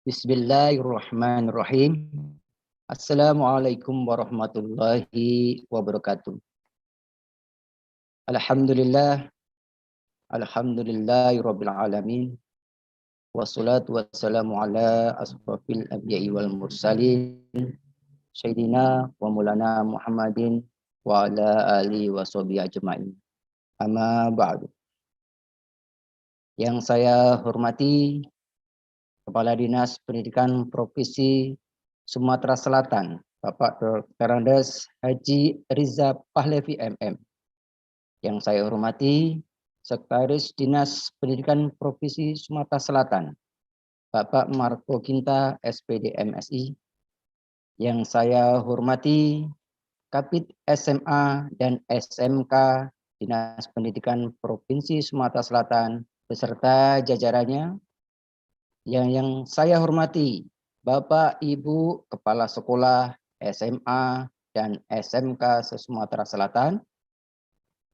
Bismillahirrahmanirrahim. Assalamualaikum warahmatullahi wabarakatuh. Alhamdulillah, alhamdulillahirabbil alamin. Wassalatu wassalamu ala asrofil anbiya'i wal mursalin. Sayyidina wa maulana Muhammadin wa ala alihi wa sahbihi ajma'in. Amma ba'du. Yang saya hormati Kepala Dinas Pendidikan Provinsi Sumatera Selatan, Bapak Dr. Andes Haji Riza Pahlevi MM. Yang saya hormati Sekretaris Dinas Pendidikan Provinsi Sumatera Selatan, Bapak Marco Ginta SPD MSI. Yang saya hormati Kapit SMA dan SMK Dinas Pendidikan Provinsi Sumatera Selatan beserta jajarannya. Yang saya hormati Bapak Ibu Kepala Sekolah SMA dan SMK se-Sumatera Selatan.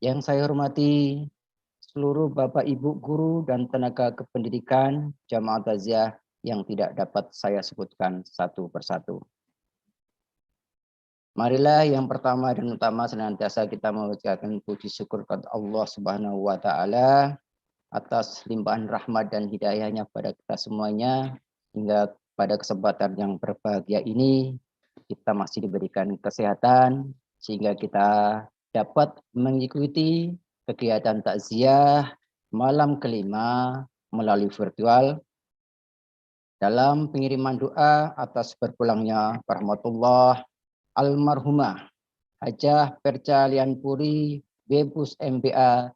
Yang saya hormati seluruh Bapak Ibu guru dan tenaga kependidikan Jamaah Takziah yang tidak dapat saya sebutkan satu persatu. Marilah yang pertama dan utama senantiasa kita mengucapkan puji syukur kepada Allah Subhanahu wa taala atas limpahan rahmat dan hidayahnya pada kita semuanya, hingga pada kesempatan yang berbahagia ini kita masih diberikan kesehatan sehingga kita dapat mengikuti kegiatan takziah malam kelima melalui virtual dalam pengiriman doa atas berpulangnya rahmatullah almarhumah Hajah Perca Lianpuri Bebus MBA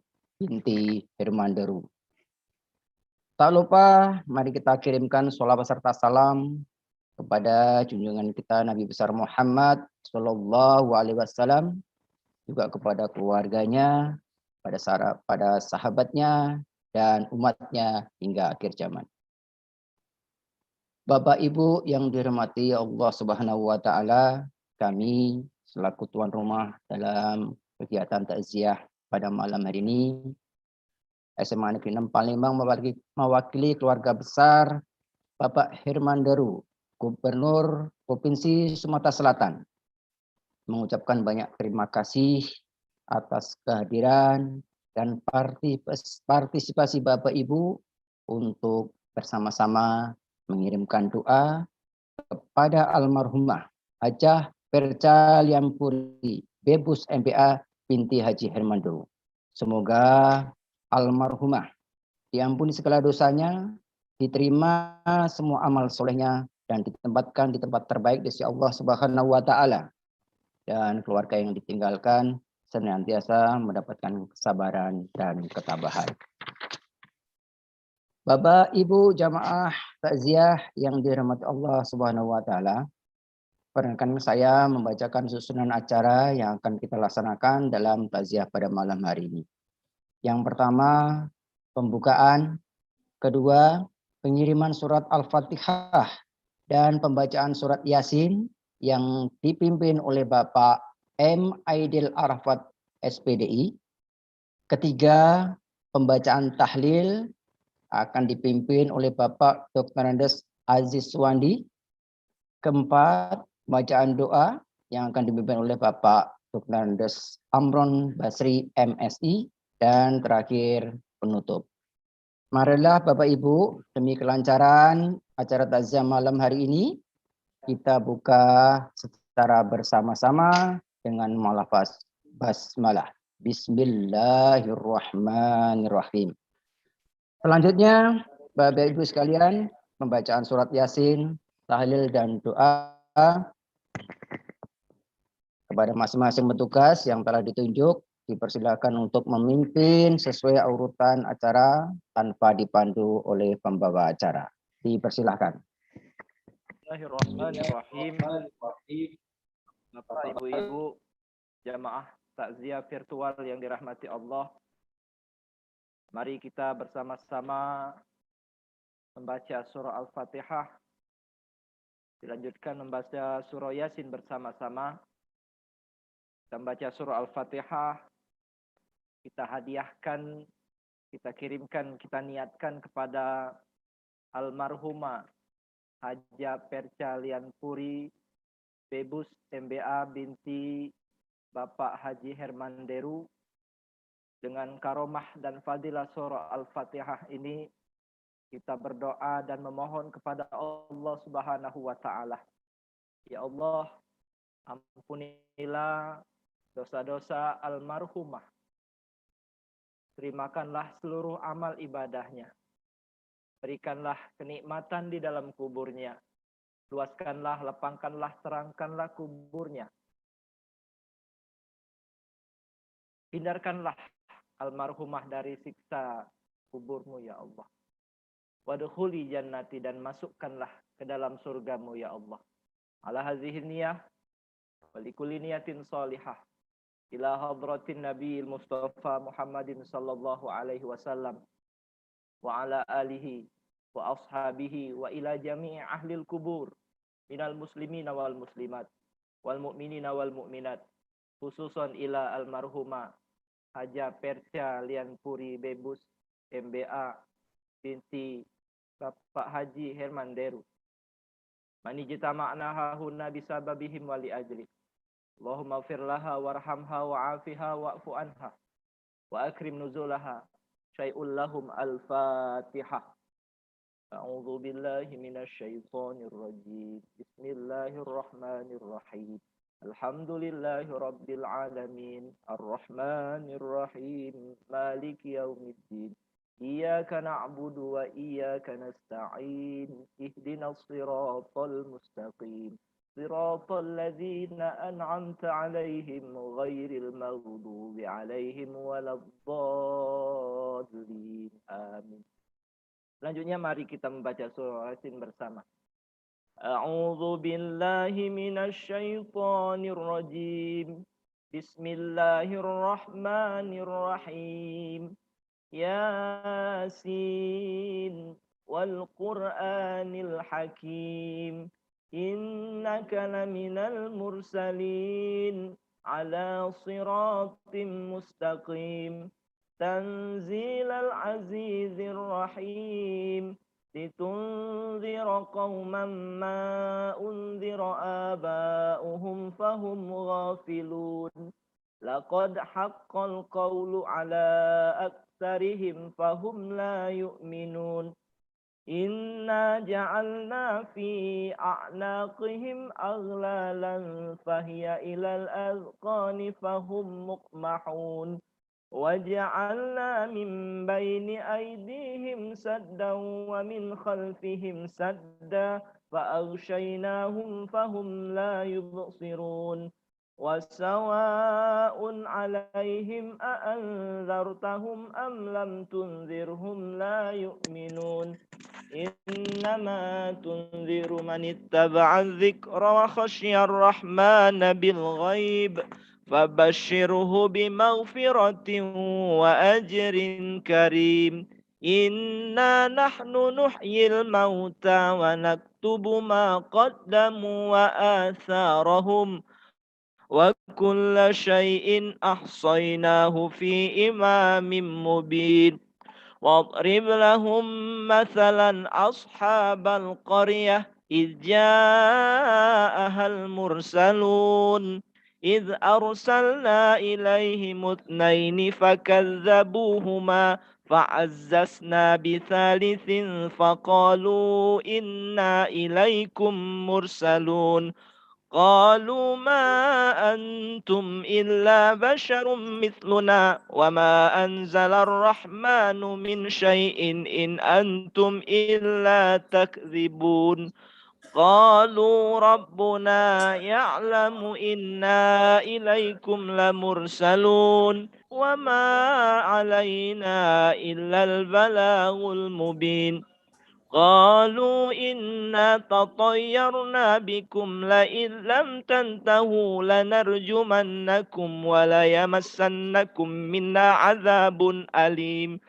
binti Hermanderu. Tak lupa, mari kita kirimkan sholawat serta salam kepada junjungan kita Nabi besar Muhammad Shallallahu Alaihi Wasallam, juga kepada keluarganya, pada sahabatnya dan umatnya hingga akhir zaman. Bapak Ibu yang dirahmati Allah Subhanahu Wa Taala, kami selaku tuan rumah dalam kegiatan takziah pada malam hari ini, SMA Negeri 6 Palembang mewakili keluarga besar Bapak Hermanderu, Gubernur Provinsi Sumatera Selatan, mengucapkan banyak terima kasih atas kehadiran dan partisipasi Bapak Ibu untuk bersama-sama mengirimkan doa kepada almarhumah Hajah Perca Lianpuri Bebus MBA binti Haji Hermanderu. Semoga almarhumah diampuni segala dosanya, diterima semua amal solehnya, dan ditempatkan di tempat terbaik di sisi Allah Subhanahu wa taala. Dan keluarga yang ditinggalkan senantiasa mendapatkan kesabaran dan ketabahan. Bapak Ibu jamaah takziah yang dirahmati Allah Subhanahu wa taala, perkenankan saya membacakan susunan acara yang akan kita laksanakan dalam takziah pada malam hari ini. Yang pertama, pembukaan. Kedua, pengiriman surat Al-Fatihah dan pembacaan surat Yasin yang dipimpin oleh Bapak M. Aidil Arafat SPDI. Ketiga, pembacaan tahlil akan dipimpin oleh Bapak Dr. Andes Aziz Suwandi. Keempat, bacaan doa yang akan dipimpin oleh Bapak Dr. Andes Amron Basri MSI. Dan terakhir, penutup. Marilah Bapak Ibu, demi kelancaran acara takziah malam hari ini, kita buka secara bersama-sama dengan lafaz basmalah. Bismillahirrahmanirrahim. Selanjutnya, Bapak Ibu sekalian, pembacaan surat Yasin, tahlil dan doa kepada masing-masing petugas yang telah ditunjuk. Dipersilakan untuk memimpin sesuai urutan acara tanpa dipandu oleh pembawa acara. Dipersilakan. Bismillahirrahmanirrahim. Bapak, Ibu-ibu, jamaah takziah virtual yang dirahmati Allah. Mari kita bersama-sama membaca surah Al-Fatihah. Dilanjutkan membaca surah Yasin bersama-sama. Kita membaca surah Al-Fatihah. Kita hadiahkan, kita kirimkan, kita niatkan kepada almarhumah Haja Perca Lian Puri, Bebus MBA binti Bapak Haji Herman Deru. Dengan karomah dan fadilah surah Al-Fatihah ini, kita berdoa dan memohon kepada Allah Subhanahu wa Ta'ala. Ya Allah, ampunilah dosa-dosa almarhumah. Terimakanlah seluruh amal ibadahnya. Berikanlah kenikmatan di dalam kuburnya. Luaskanlah, lapangkanlah, terangkanlah kuburnya. Hindarkanlah almarhumah dari siksa kuburmu ya Allah. Wadkhuli jannati, dan masukkanlah ke dalam surgamu ya Allah. Ala hazihi niyah wa likulli niyatin salihah ila hadratin nabiyil mustafa Muhammadin sallallahu alaihi wasallam wa ala alihi wa ashabihi wa ila jami'i ahlil kubur minal muslimina wal muslimat wal mu'minina wal mu'minat, khususan ila almarhumah Haja Perca Lian Puri Bebus MBA binti Bapak Haji Herman Deru. Mani jitama'na hahunna bisababihim wali ajli. Allahumma gfir laha warhamha wa'afiha wa'fu anha wa akrim nuzulaha syai'ul lahum al-Fatihah. A'udzu billahi minasy syaithanir rajim. Bismillahirrahmanirrahim. Alhamdulillahi rabbil alamin. Arrahmanir rahim. Maliki yaumiddin. Iyyaka na'budu wa iyyaka nasta'in. Ihdinas siratal mustaqim. Siratal ladzina an'amta 'alaihim ghairil maghdubi 'alaihim waladdallin. Amin. Selanjutnya mari kita membaca surah Yasin bersama. A'udzu billahi minasy syaithanir rajim. Bismillahirrahmanirrahim. Yasin wal Qur'anil Hakim. Innaka laminal mursalin ala siratim mustaqim. Tanzilal azizir rahim. Litunzira qauman ma unzira aba'uhum fahum ghafilun. Laqad haqqal qawlu ala aktsarihim fahum la yu'minun. Inna ja'alna fi a'naqihim aghlalan fahiya ilal azqani fahum muqmahun. وَجَعَلْنَا مِنْ بَيْنِ أَيْدِيهِمْ سَدًّا وَمِنْ خَلْفِهِمْ سَدًّا فَأَغْشَيْنَاهُمْ فَهُمْ لَا يُبْصِرُونَ وَسَوَاءٌ عَلَيْهِمْ أَأَنذَرْتَهُمْ أَمْ لَمْ تُنذِرْهُمْ لَا يُؤْمِنُونَ إِنَّمَا تُنذِرُ مَنِ اتَّبَعَ الذِّكْرَ وَخَشِيَ الرَّحْمَنَ بِالْغَيْبِ فبشره بمغفرة وأجر كريم. إنا نحن نحيي الموتى ونكتب ما قدموا وآثارهم وكل شيء أحصيناه في إمام مبين. واضرب لهم مثلا أصحاب القرية إذ جاءها المرسلون إذ أرسلنا إليهم اثنين فكذبوهما فعززنا بثالث فقالوا إنا إليكم مرسلون. قالوا ما أنتم إلا بشر مثلنا وما أنزل الرحمن من شيء إن أنتم إلا تكذبون. قالوا ربنا يعلم إنا إليكم لمرسلون وما علينا إلا البلاغ المبين. قالوا إنا تطيرنا بكم لئن لم تنتهوا لنرجمنكم وليمسنكم منا عذاب أليم.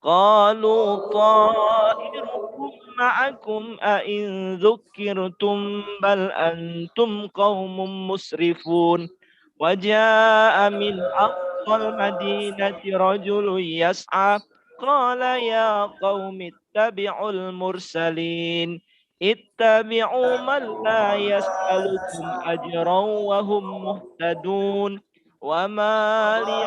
قالوا طائركم معكم أئن ذكرتم بل أنتم قوم مسرفون. وجاء من أقصى المدينة رجل يسعى قال يا قوم اتبعوا المرسلين اتبعوا من لا يسألكم أجرا وهم مهتدون وما لي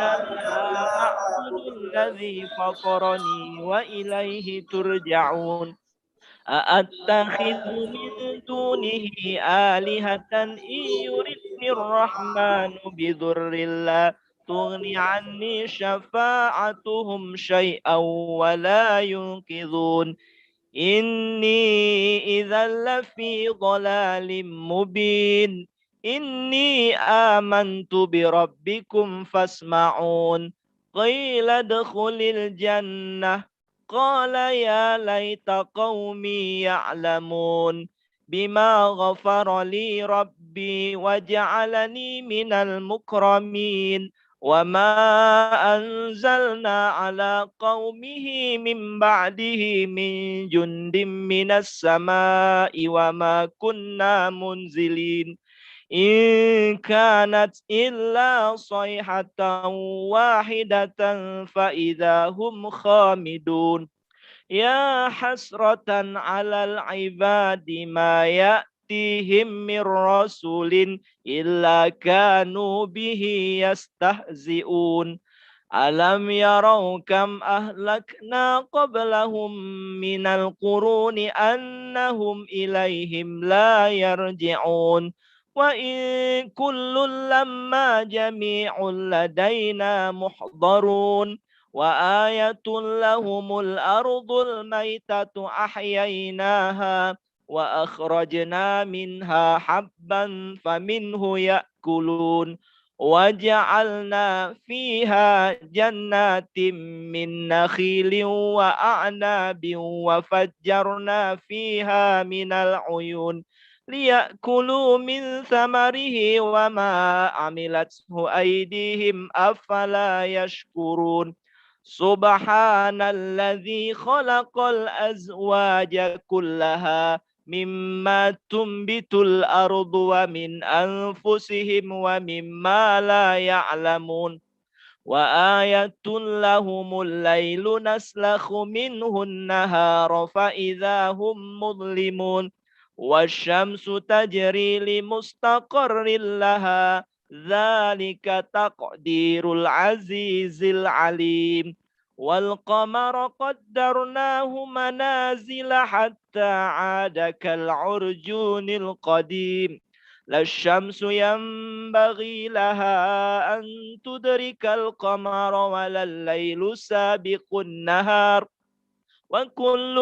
لا أعبد الذي فطرني وإليه ترجعون أأتخذ من دونه آلهة إن يردني الرحمن بضر لا تغني عني شفاعتهم شيئا ولا ينقذون إني إذا لفي ضلال مبين إني آمنت بربكم فاسمعون قيل ادخل الجنة قال يا ليت قومي يعلمون بما غفر لي ربي وجعلني من المكرمين وما أنزلنا على قومه من بعده من جند من السماء وما كنا منزلين إن كانت إلا صيحة واحدة فإذا هم خامدون يا حسرة على العباد ما يأتيهم من رسول إلا كانوا به يستهزئون ألم يروا كم أهلكنا قبلهم من القرون أنهم إليهم لا يرجعون وإن كل لما جميع لدينا محضرون وآية لهم الأرض الميتة أحييناها وأخرجنا منها حبا فمنه يأكلون وجعلنا فيها جنات من نخيل وأعناب وفجرنا فيها من العيون ليأكلوا من ثمره وما عملته أيديهم أفلا يشكرون سبحان الذي خلق الأزواج كلها مما تنبت الأرض ومن أنفسهم ومما لا يعلمون وآية لهم الليل نسلخ منه النهار فإذا هم مظلمون والشمس تجري لمستقر لها ذلك تقدير العزيز العليم والقمر قدرناه منازل حتى عاد كالعرجون القديم لا الشمس ينبغي لها أن تدرك القمر ولا الليل سابق النهار وكل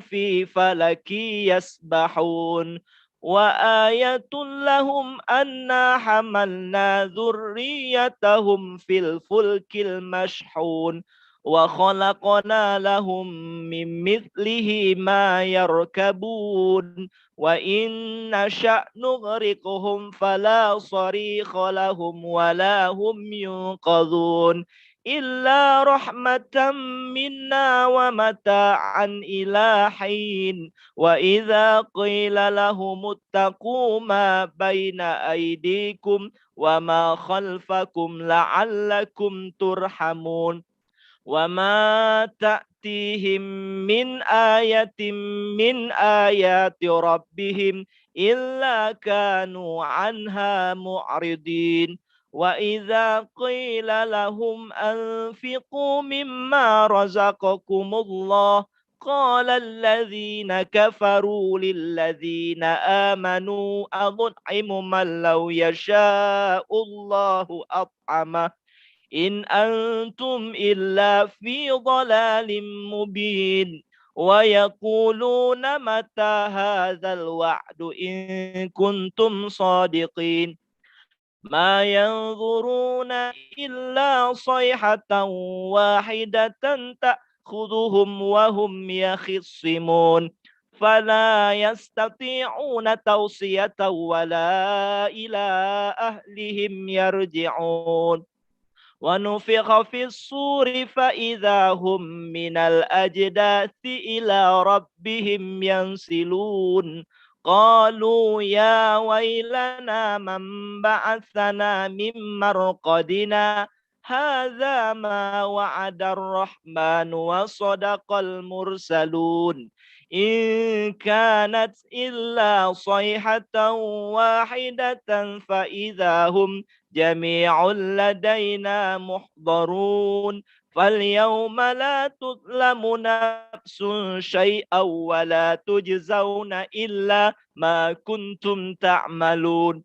في فلك يسبحون وآية لهم أنا حملنا ذريتهم في الفلك المشحون وخلقنا لهم من مثله ما يركبون وإن نشأ نغرقهم فلا صريخ لهم ولا هم ينقذون إلا رحمة منا ومتاعا إلى حين وإذا قيل لهم اتقوا ما بين أيديكم وما خلفكم لعلكم ترحمون وما تأتيهم من آية من آيات ربهم إلا كانوا عنها معرضين وإذا قيل لهم أنفقوا مما رزقكم الله قال الذين كفروا للذين آمنوا أنطعم من لو يشاء الله أطعمه إن أنتم إلا في ضلال مبين ويقولون متى هذا الوعد إن كنتم صادقين ما ينظرون إلا صيحة واحدة تأخذهم وهم يخصمون فلا يستطيعون توصية ولا إلى أهلهم يرجعون ونفخ في الصور فإذا هم من الأجداث إلى ربهم ينسلون قالوا يا ويلنا من بعثنا من مرقدنا هذا ما وعد الرحمن وصدق المرسلون إن كانت إلا صيحة واحدة فإذا هم جميع لدينا محضرون فاليوم لا تظلم نفس شيئا ولا تجزون إلا ما كنتم تعملون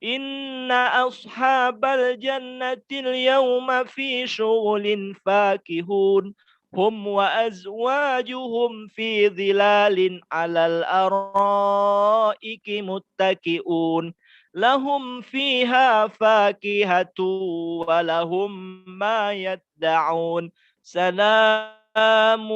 إن أصحاب الجنة اليوم في شغل فاكهون هم وأزواجهم في ظلال على الأرائك متكئون لهم فيها فاكهة ولهم ما يدعون سلام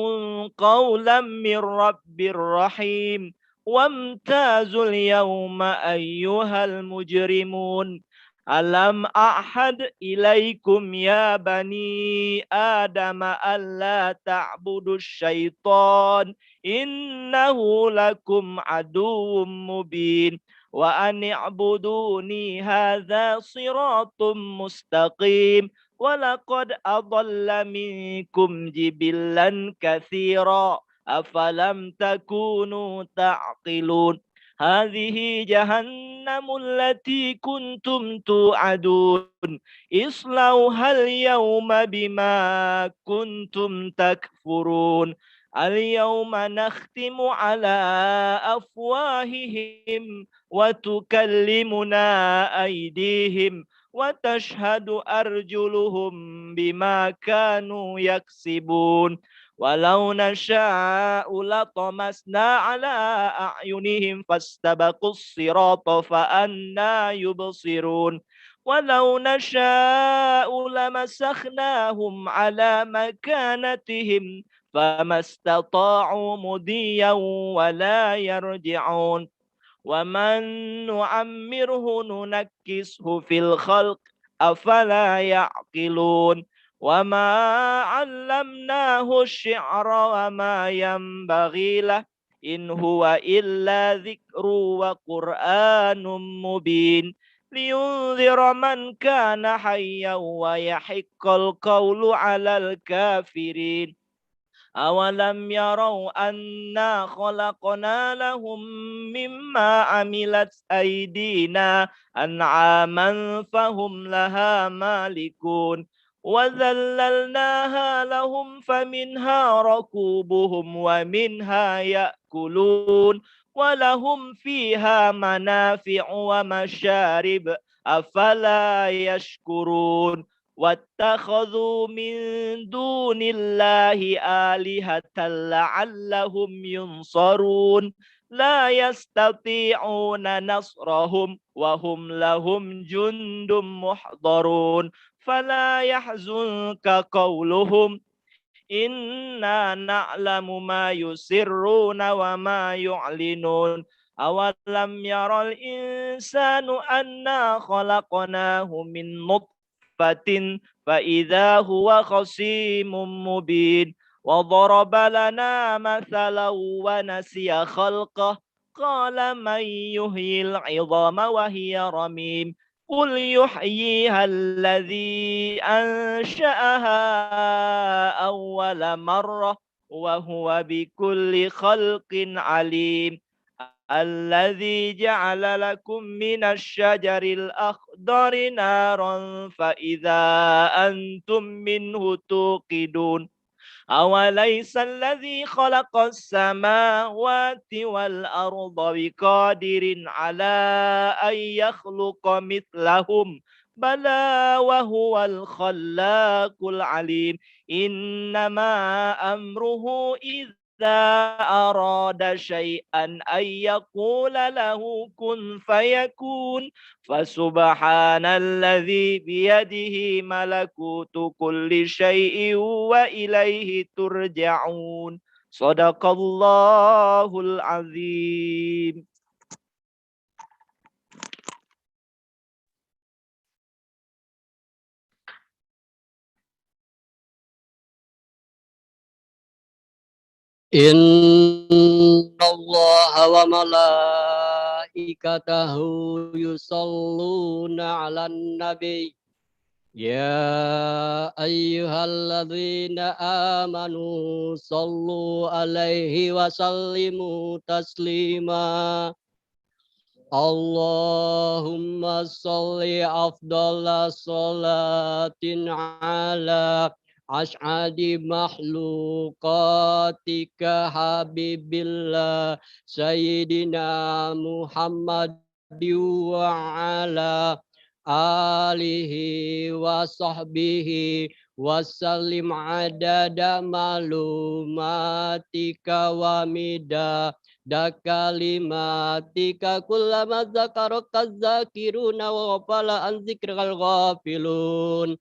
قولا من رب رحيم وامتازوا اليوم أيها المجرمون ألم أعهد إليكم يا بني آدم ألا تعبدوا الشيطان إنه لكم عدو مبين وأن اعبدوني هذا صراط مستقيم ولقد أضل منكم جبلا كثيرا أفلم تكونوا تعقلون هذه جهنم التي كنتم توعدون اصلوها اليوم بما كنتم تكفرون اليوم نختم على أفواههم وتكلمنا أيديهم وتشهد أرجلهم بما كانوا يكسبون ولو نشاء لطمسنا على أعينهم فاستبقوا الصراط فأنا يبصرون ولو نشاء لمسخناهم على مكانتهم فما استطاعوا مضيا ولا يرجعون ومن نعمره ننكسه في الخلق أفلا يعقلون وما علمناه الشعر وما ينبغي له إن هو إلا ذكر وقرآن مبين لينذر من كان حيا ويحق القول على الكافرين أولم يروا أنا خلقنا لهم مما عملت أيدينا أنعاما فهم لها مالكون وذللناها لهم فمنها ركوبهم ومنها يأكلون ولهم فيها منافع ومشارب أفلا يشكرون واتخذوا من دون الله آلهة لعلهم ينصرون لا يستطيعون نصرهم وهم لهم جند محضرون فلا يحزنك قولهم إنا نعلم ما يسرون وما يعلنون أولم يرى الإنسان أنا خلقناه من نطفة فإذا هو خصيم مبين وضرب لنا مثلا ونسي خلقه قال من يحيي العظام وهي رميم قل يحييها الذي أنشأها أول مرة وهو بكل خلق عليم الذي جعل لكم من الشجر الأخضر نارا فإذا أنتم منه توقدون أوليس الذي خلق السماوات والأرض بقادر على أن يخلق مثلهم بلى وهو الخلاق العليم إنما أمره إذا أراد شيئا أن يقول له كن فيكون فسبحان الذي بيده ملكوت كل شيء وإليه ترجعون صدق الله العظيم. Innallaha wa malaikatahu yusalluna 'alan nabi يا أيها الذين آمنوا صلوا عليه وسلموا تسليما اللهم صل أفضل صلاة على أسعد مخلوقاتك حبيب الله سيدنا محمد وعلى آله وصحبه وسلم عدد معلوماتك ومداد kalimatika kullama zakaraka zakiruna wa ghafala an zikrikal ghafilun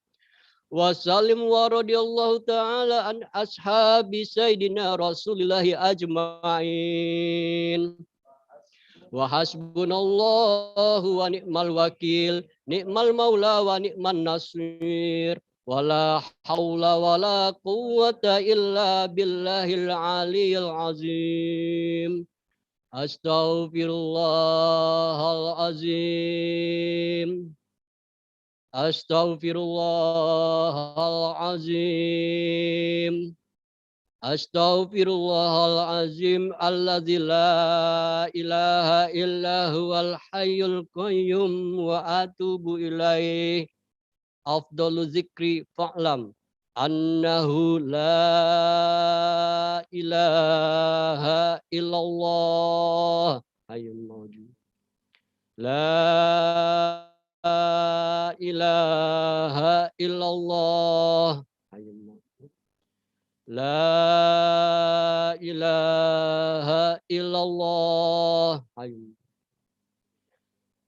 wa salim wa radiyallahu ta'ala an ashabi sayyidina rasulillahi ajma'in wa hasbunallahu wa ni'mal wakil ni'mal maula wa ni'man nasir wala haula wala quwwata illa billahil aliyil azim. Astaghfirullahalazim. Astaghfirullahalazim. Astaghfirullahalazim alladzi la ilaha illa huwal hayyul qayyum wa atubu ilaih. Afdalu zikri fa'lam annahu la ilaha illallah hayyun mawjud la ilaha illallah hayyun mawjud la ilaha illallah hayyun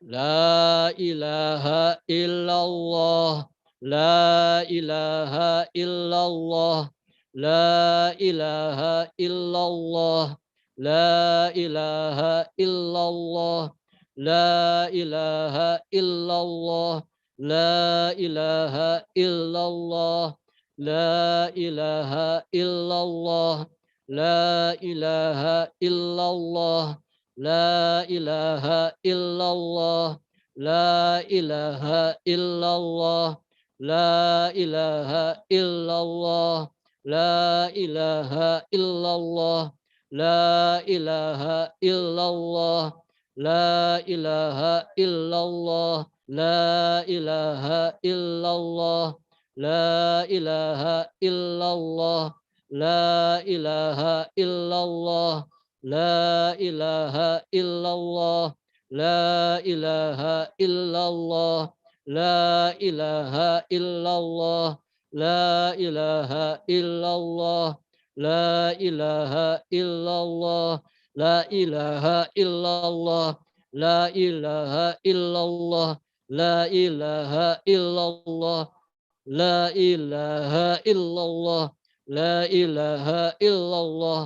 La ilaha illallah, la ilaha illallah, la ilaha illallah, la ilaha illallah, la ilaha illallah, la ilaha illallah, la ilaha illallah, la ilaha illallah. La ilaha illallah, la ilaha illallah, la ilaha illallah, la ilaha illallah, la ilaha illallah, la ilaha illallah, la ilaha illallah, la ilaha illallah, la ilaha illallah. La ilaha illallah, la ilaha illallah, la ilaha illallah, la ilaha illallah, la ilaha illallah, la ilaha illallah, la ilaha illallah, la ilaha illallah, la ilaha illallah, la ilaha illallah.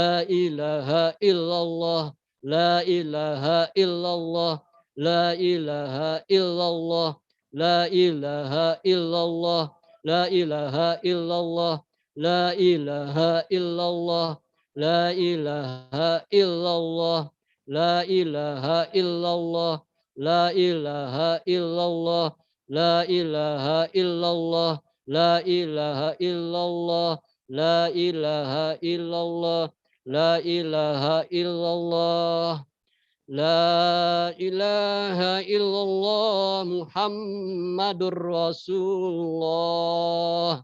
La ilaha illallah, la ilaha illallah, la ilaha illallah, la ilaha illallah, la ilaha illallah, la ilaha illallah, la ilaha illallah, la ilaha illallah, la ilaha illallah, la ilaha illallah, la ilaha illallah. La ilaha illallah, la ilaha illallah, la ilaha illallah Muhammadur Rasulullah.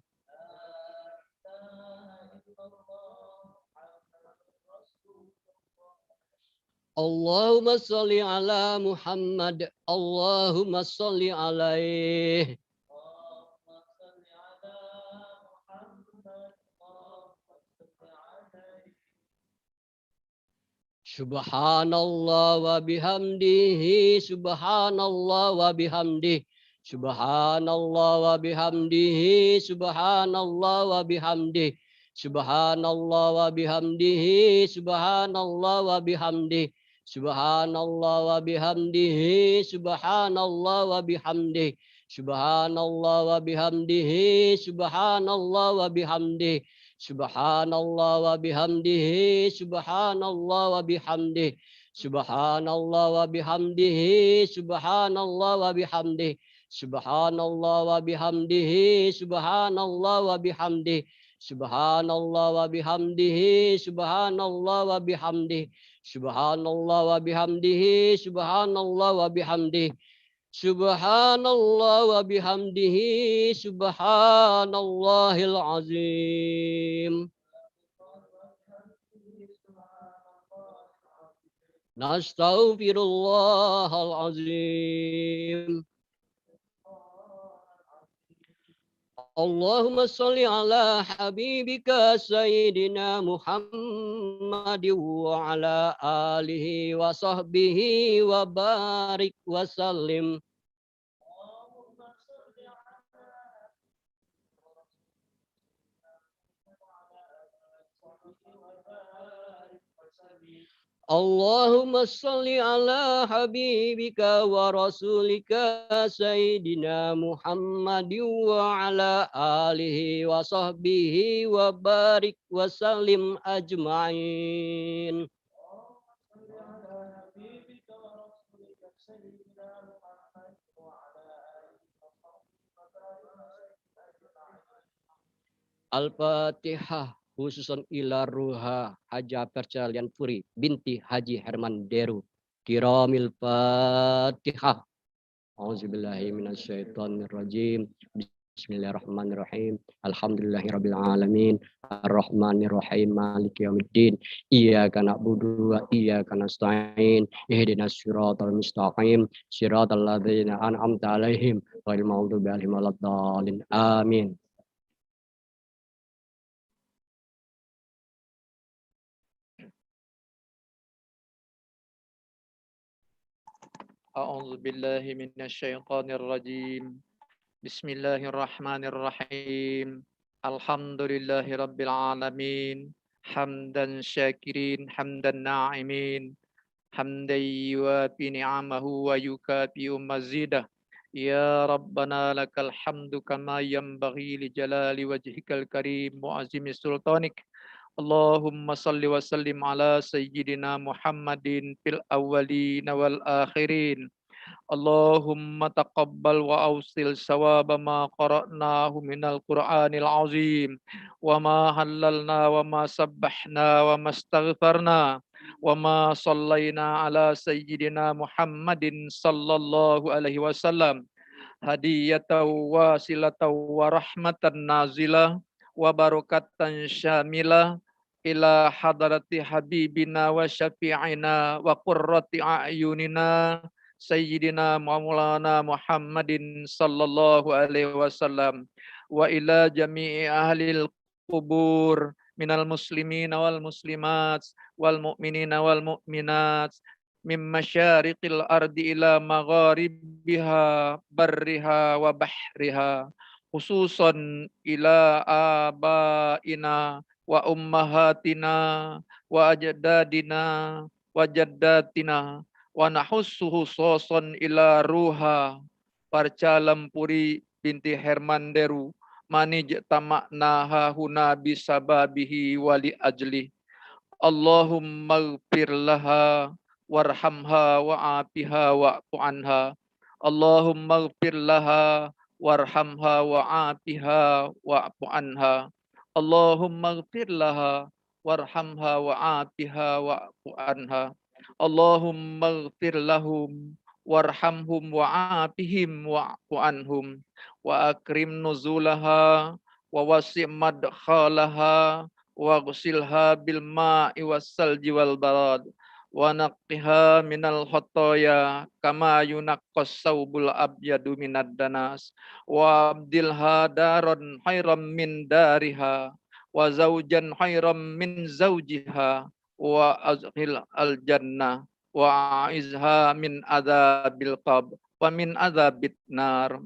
Allahumma salli ala Muhammad, Allahumma salli alaihi. Subhanallah wa bihamdihi, subhanallah wa bihamdihi, subhanallah wa bihamdihi, subhanallah wa bihamdihi, subhanallah wa bihamdihi, subhanallah wa bihamdihi, subhanallah wa bihamdihi, subhanallah wa bihamdihi, subhanallah wa bihamdihi, subhanallah wa bihamdihi. Subhanallah wa bihamdihi, subhanallah wa bihamdihi, subhanallah wa bihamdihi, subhanallah wa bihamdihi, Subhanallah wa bihamdihi, subhanallah wa bihamdihi, subhanallah wa bihamdihi, subhanallah wa bihamdihi, subhanallah wa bihamdihi, subhanallah wa bihamdihi, subhanallah wa bihamdihi, subhanallahil azim. Nastaghfirullahal azim. Allahumma salli ala habibika sayyidina Muhammad wa ala alihi wa sahbihi wa barik wa sallim. Allahumma salli ala habibika wa rasulika sayyidina Muhammad wa ala alihi wa sahbihi wa barik wa sallim ajma'in. Al-Fatihah khususan ila ruha Haja Percalian Puri binti Haji Herman Deru. Kiramil Fatihah. Auzubillahi minasyaitonirrajim. Bismillahirrahmanirrahim. Alhamdulillahirabbil alamin. Arrahmanirrahim. Maliki yaumiddin. Iyyaka na'budu wa iyyaka nasta'in. Ihdinas siratal mustaqim. Siratal ladzina an'amta 'alaihim ghairil maghdubi 'alaihim waladdallin. Amin. أعوذ بالله من الشيطان الرجيم بسم الله الرحمن الرحيم الحمد لله رب العالمين حمدا شاكرين حمدا ناعمين حمدا يوافي نعمه ويكافئ مزيده يا ربنا لك الحمد كما ينبغي لجلال وجهك الكريم وعظيم سلطانك اللهم صل وسلم على سيدنا محمد في الأولين والآخرين اللهم تقبل وأوصل ثواب ما قرأناه من القرآن العظيم وما هللنا وما سبحنا وما استغفرنا وما صلينا على سيدنا محمد صلى الله عليه وسلم هدية واصلة ورحمة نازلة وبركة شاملة إلى حضرة حبيبنا وشفيعنا وقرة أعيننا سيدنا مولانا محمد صلى الله عليه وسلم وإلى جميع أهل القبور من المسلمين والمسلمات والمؤمنين والمؤمنات من مشارق الأرض إلى مغاربها برها وبحرها خصوصا إلى آبائنا وأمهاتنا وأجدادنا وجداتنا ونحث خصوصا إلى روها Parcalam Puri binti Herman Deru manij tamakna huna bisababihi wali ajli Allahumma ighfir laha warhamha wa'afiha wa'fu anha Allahumma ighfir laha warhamha wa'afiha wa'fu anha Allahumma ighfir laha warhamha wa'afiha wa'fu anha Allahumma ighfir lahum warhamhum wa'afihim wa'fu anhum wa akrim nuzulaha wa wasi' madkhalaha waghsilha bil ma'i wassalji wal barad wa naqqiha minal khotoya kama yunaqqas saubul abyadu minad danas wa abdilha daron khairam min dariha wa zaujan khairam min zaujiha wa azhil al jannah wa aizha min adzabil qabr wa min adzabit nar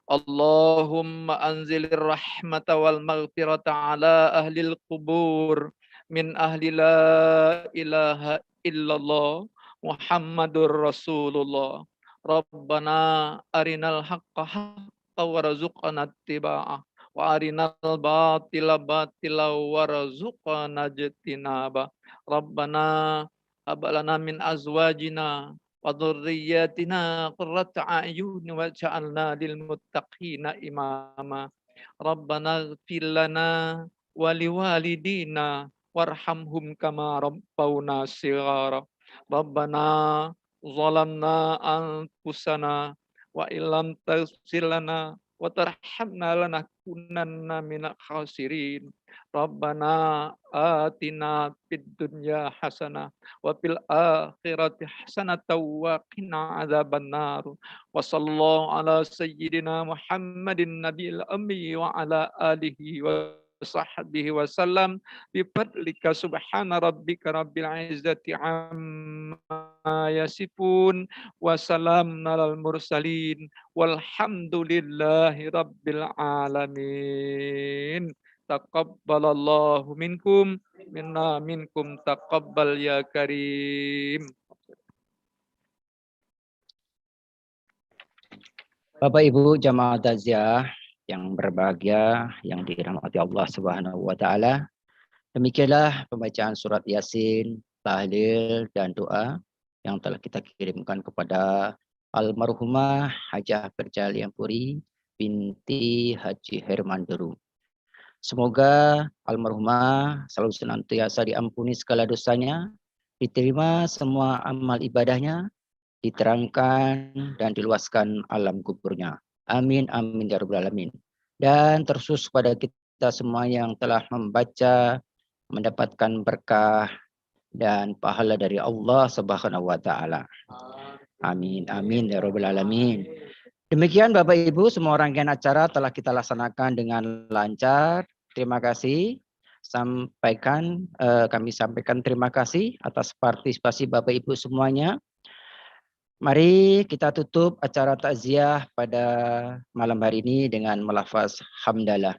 Allahumma anzilir rahmata wal maghfirata ala ahlil qubur min ahli la ilaha illallah Muhammadur Rasulullah Rabbana arinal haqqa haqqa warzuqna ittiba'ah wa arinal batila batila warzuqna ijtinaba Rabbana hablana min azwajina wa وذرياتنا قرة أعين واجعلنا للمتقين إماما ربنا اغفر لنا ولوالدينا وارحمهم كما ربونا صغارا ربنا ظلمنا أنفسنا وإن لم تغفر لنا وترحمنا لنكونن من الخاسرين ربنا آتنا في الدنيا حسنة وفي الآخرة حسنة وقنا عذاب النار وصلى الله على سيدنا محمد النبي الأمي وعلى آله وصحبه وسلم بفضلك سبحان ربك رب العزة عما يصفون وسلام على المرسلين والحمد لله رب العالمين تقبل الله منكم منا منكم تقبل يا كريم. Bapak Ibu jamaah takziah yang berbahagia, yang dirahmati Allah Subhanahu wa taala. Demikianlah pembacaan surat Yasin, tahlil dan doa yang telah kita kirimkan kepada almarhumah Hajah Berjaliampuri binti Haji Herman Deru. Semoga almarhumah selalu senantiasa diampuni segala dosanya, diterima semua amal ibadahnya, diterangkan dan diluaskan alam kuburnya. Amin, amin ya rabbal alamin. Dan terkhusus pada kita semua yang telah membaca, mendapatkan berkah dan pahala dari Allah Subhanahu wa taala. Amin, amin ya rabbal alamin. Demikian Bapak Ibu, semua rangkaian acara telah kita laksanakan dengan lancar. Terima kasih. Kami sampaikan terima kasih atas partisipasi Bapak Ibu semuanya. Mari kita tutup acara takziah pada malam hari ini dengan melafaz hamdalah.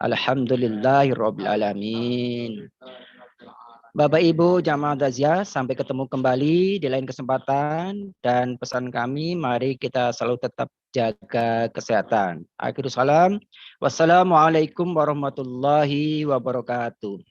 Alhamdulillahirabbil alamin. Bapak Ibu jamaah takziah, sampai ketemu kembali di lain kesempatan, dan pesan kami mari kita selalu tetap jaga kesehatan. Akhirul salam. Wassalamualaikum warahmatullahi wabarakatuh.